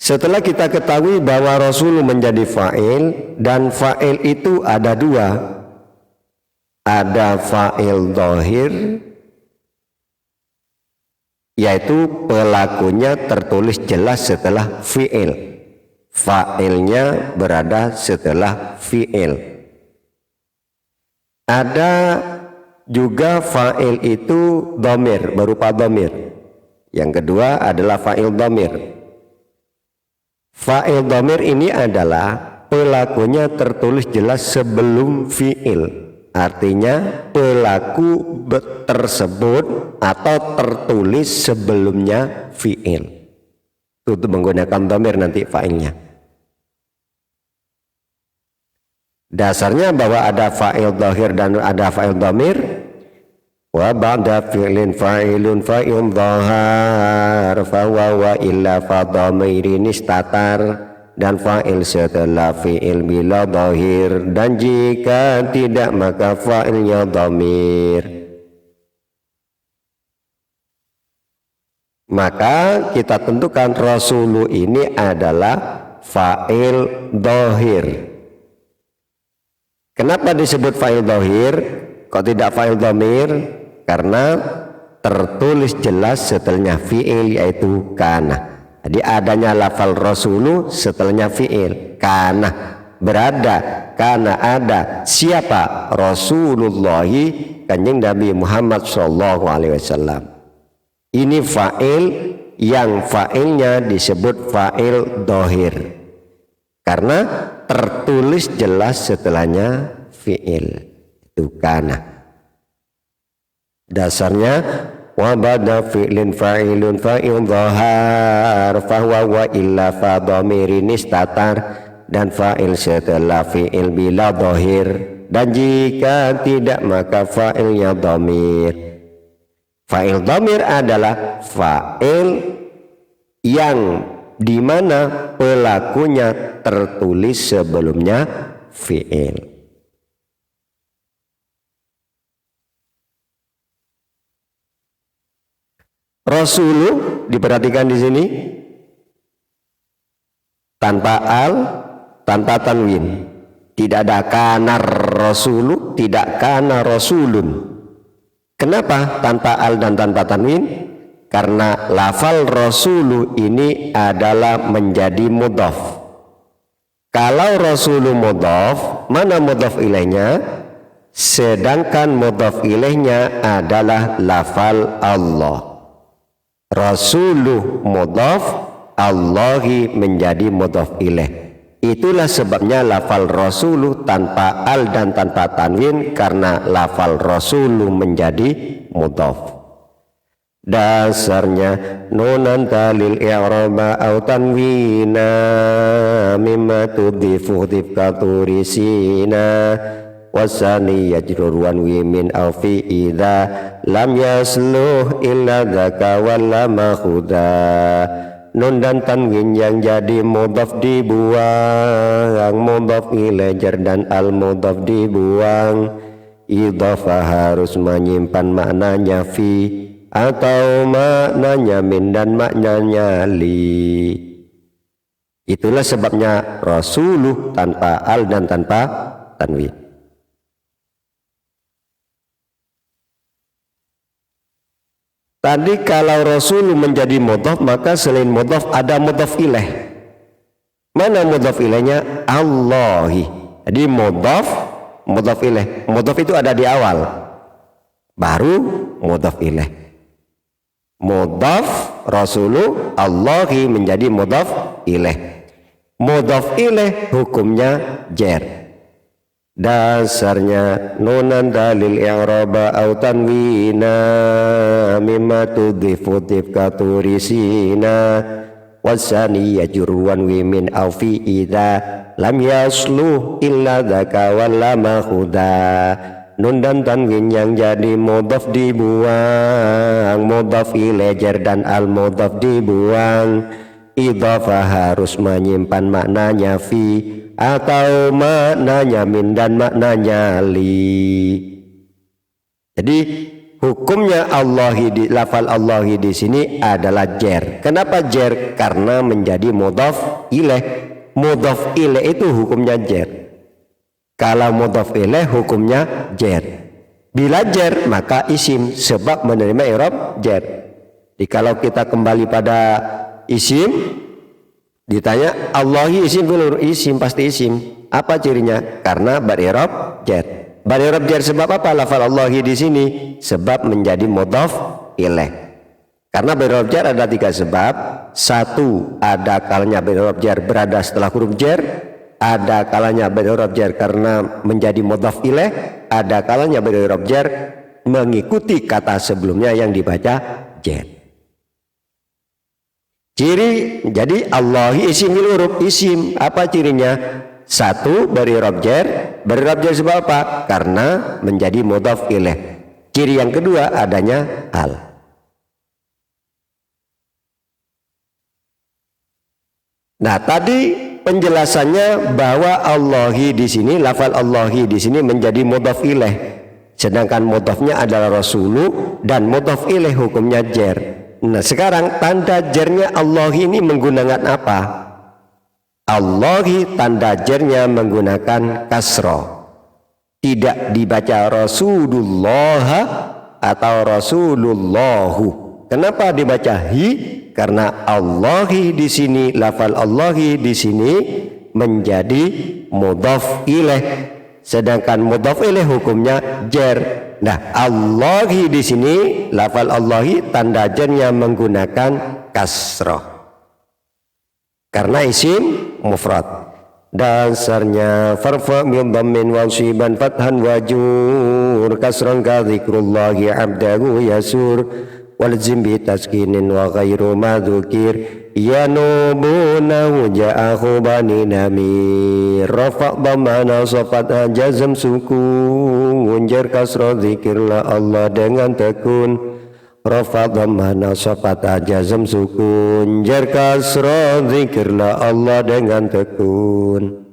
Setelah kita ketahui bahwa Rasul menjadi fa'il, dan fa'il itu ada dua, ada fa'il dhahir, yaitu pelakunya tertulis jelas setelah fi'il, fa'ilnya berada setelah fi'il. Ada juga fa'il itu dhamir, berupa dhamir. Yang kedua adalah fa'il dhamir. Fa'il dhamir ini adalah pelakunya tertulis jelas sebelum fi'il. Artinya pelaku tersebut atau tertulis sebelumnya fi'il. Itu menggunakan dhamir nanti fa'ilnya. Dasarnya bahwa ada fa'il dhahir dan ada fa'il dhamir. Wa ba'da fi'lin fa'ilun fa'il dhahar fa wa illa fa dhamirin istatar, dan fa'il setelah fi'il bila dhahir, dan jika tidak maka fa'ilnya dhamir. Maka kita tentukan Rasulu ini adalah fa'il dhahir. Kenapa disebut fa'il dhahir? Kok tidak fa'il dhamir? Karena tertulis jelas setelahnya fi'il, yaitu kana. Jadi adanya lafal Rasulu setelahnya fi'il, kana berada, kana ada. Siapa? Rasulullahi, Kanjeng Nabi Muhammad SAW. Ini fa'il yang fa'ilnya disebut fa'il dhahir karena tertulis jelas setelahnya fi'il, itu kana. Dasarnya wa ba'da fi'lin fa'ilun fa'il dhahar fa wa illa fa dhamirin istatar, dan fa'il setelah fi'il bila dhahir, dan jika tidak maka fa'ilnya dhamir. Fa'il dhamir adalah fa'il yang dimana pelakunya tertulis sebelumnya fi'il. Rasulu diperhatikan di sini tanpa al, tanpa tanwin. Tidak ada kana rasulu, tidak kana rasulun. Kenapa tanpa al dan tanpa tanwin? Karena lafal rasulu ini adalah menjadi mudhaf. Kalau rasulu mudhaf, mana mudhaf ilaihnya? Sedangkan mudhaf ilaihnya adalah lafal Allah. Rasuluh mudhaf, Allahi menjadi mudhaf ilaih. Itulah sebabnya lafal rasuluh tanpa al dan tanpa tanwin, karena lafal rasuluh menjadi mudhaf. Dasarnya nunan talil i'raba au tanwina mimma tudhifu dhifkaturisina wasani yajruruan wimin au fi idha lam yasluh illa dhaka wala makhuda. Nun dan tanwin yang jadi mudhaf dibuang, mudhaf ilaih jar dan al mudhaf dibuang. Idhafah harus menyimpan maknanya fi atau maknanya min dan maknanya li. Itulah sebabnya rasuluh tanpa al dan tanpa tanwin. Tadi kalau Rasul menjadi mudhaf, maka selain mudhaf ada mudhaf ilaih. Mana mudhaf ilaihnya? Allahi. Jadi mudhaf, mudhaf ilaih. Mudhaf itu ada di awal, baru mudhaf ilaih. Mudhaf Rasulu Allahi menjadi mudhaf ilaih. Mudhaf ilaih hukumnya jar. Dasarnya nunan dalil i'raba au tanwina mimma tudhifu dhifkaturisina wasani yajruwan wimin au fi idha lam yasluh illa dhaka wala makhuda. Nun dan tanwin yang jadi mudhaf dibuang, mudhaf ilaih jar dan al mudhaf dibuang. Idhafah harus menyimpan maknanya fi atau maknanya min dan maknanya li. Jadi hukumnya Allahi di lafal Allahi di sini adalah jer. Kenapa jer? Karena menjadi mudhaf ilaih. Mudhaf ilaih itu hukumnya jer. Kalau mudhaf ilaih hukumnya jer. Bila jer maka isim sebab menerima i'rab jer. Jadi kalau kita kembali pada isim, ditanya Allahi isim belum? Isim, pasti isim. Apa cirinya? Karena ber-i'rab jer. Ber-i'rab jer sebab apa? Lafal Allahi di sini sebab menjadi mudhaf ilaih. Karena ber-i'rab jer ada 3 sebab. 1, ada kalanya ber-i'rab jer berada setelah huruf jer. Ada kalanya ber-i'rab jer karena menjadi mudhaf ilaih. Ada kalanya ber-i'rab jer mengikuti kata sebelumnya yang dibaca jer. Ciri, jadi Allahi isim bil huruf, isim. Apa cirinya? 1, ber-i'rab jer. Ber-i'rab jer sebab apa? Karena menjadi mudhaf ilaih. Ciri yang kedua adanya al. Nah, tadi penjelasannya bahwa Allahi di sini, lafal Allahi di sini menjadi mudhaf ilaih. Sedangkan mudhafnya adalah rasulu dan mudhaf ilaih hukumnya jer. Nah, sekarang tanda jernya Allahi ini menggunakan apa? Allahi tanda jernya menggunakan kasroh. Tidak dibaca Rasulullah atau Rasulullahu. Kenapa dibaca hi? Karena Allahi di sini, lafal Allahi di sini menjadi mudhaf ilaih. Sedangkan mudhaf ilaih hukumnya jer. Nah, Allahi di sini, lafal Allahi tanda jernya menggunakan kasroh. Karena isim mufrad. Dasarnya farfa min dhammin wansiban fathan wajur kasran ka dzikrullahi abdahu yasur walzim bi taskinin wa ghairu madzukir yanubuna ja'ahu bani namir rafa' dhamana safat jazm sukun jar kasra dzikirlah Allah dengan tekun rafa' dhamana safat jazm sukun jar kasra dzikirlah Allah dengan tekun.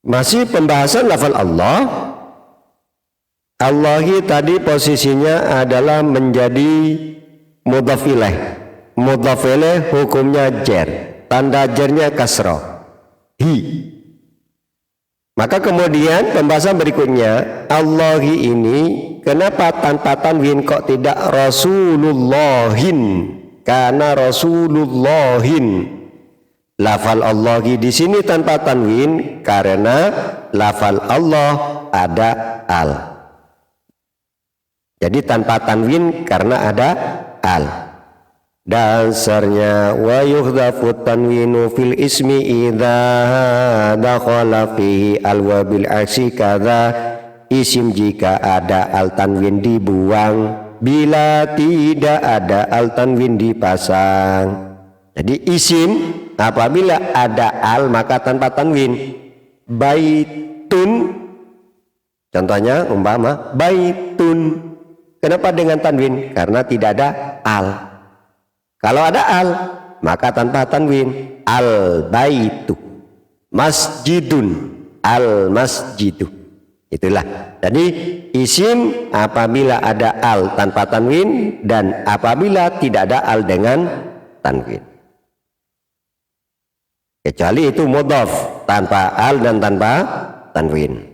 Masih pembahasan lafal Allah. Allahi tadi posisinya adalah menjadi mudhaf ilaih. Mudhaf ilaih hukumnya jer. Tanda jernya kasroh. Hi. Maka kemudian pembahasan berikutnya, Allahi ini kenapa tanpa tanwin kok tidak Rasulullahin? Karena Rasulullahin. Lafal Allahi di sini tanpa tanwin karena lafal Allah ada al. Jadi tanpa tanwin karena ada al. Dasarnya wa yuhdhafu tanwinu fil ismi idza dakhala fihi al wa bil aksi kadza. Isim jika ada al tanwin dibuang, bila tidak ada al tanwin dipasang. Jadi isim apabila ada al maka tanpa tanwin. Baitun, contohnya umpama baitun. Kenapa dengan tanwin? Karena tidak ada al. Kalau ada al maka tanpa tanwin. Al baitu, masjidun, al masjidu. Itulah. Jadi isim apabila ada al tanpa tanwin dan apabila tidak ada al dengan tanwin. Kecuali itu mudhaf tanpa al dan tanpa tanwin.